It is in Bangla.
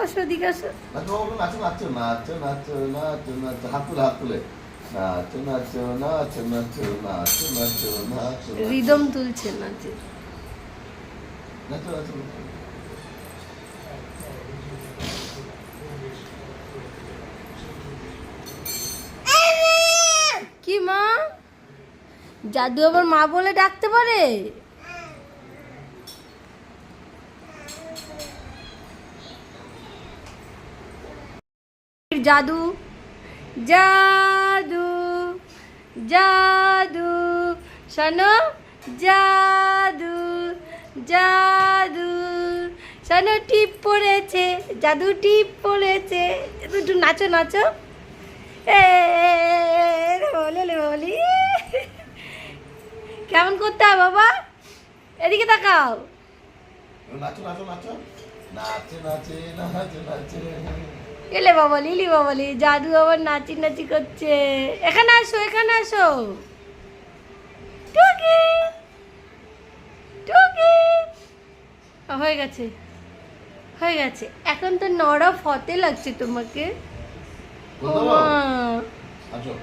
আসো এদিকে আসো। নাচো বাবা, নাচো নাচো নাচো নাচো নাচো নাচো, হাত তুলে হাত তুলে নাচো নাচো নাচো নাচো নাচো নাচো নাচো রিদম তুলছে নাচে। নাচো নাচো। কি মা, জাদু আবার মা বলে ডাকতে পারে? জাদু জাদু জাদু, শোনো, জাদু জাদু, শোনো, টিপ পড়েছে, জাদু টিপ পড়েছে। একটু নাচো নাচো, এ বলে বলি কেমন করতে হয় বাবা, এদিকে তাকাও। নাচো নাচো নাচো নাচে নাচে নাচে নাচে। এলে বাবা, লিলি বাবালি, জাদু আবার নাচি নাচি করছে। এখানে আসো, এখানে আসো। টুকি টুকি, হয়ে গেছে হয়ে গেছে। এখন তো নরম হতে লাগছে তোমাকে। বলতে ওমা, আছো।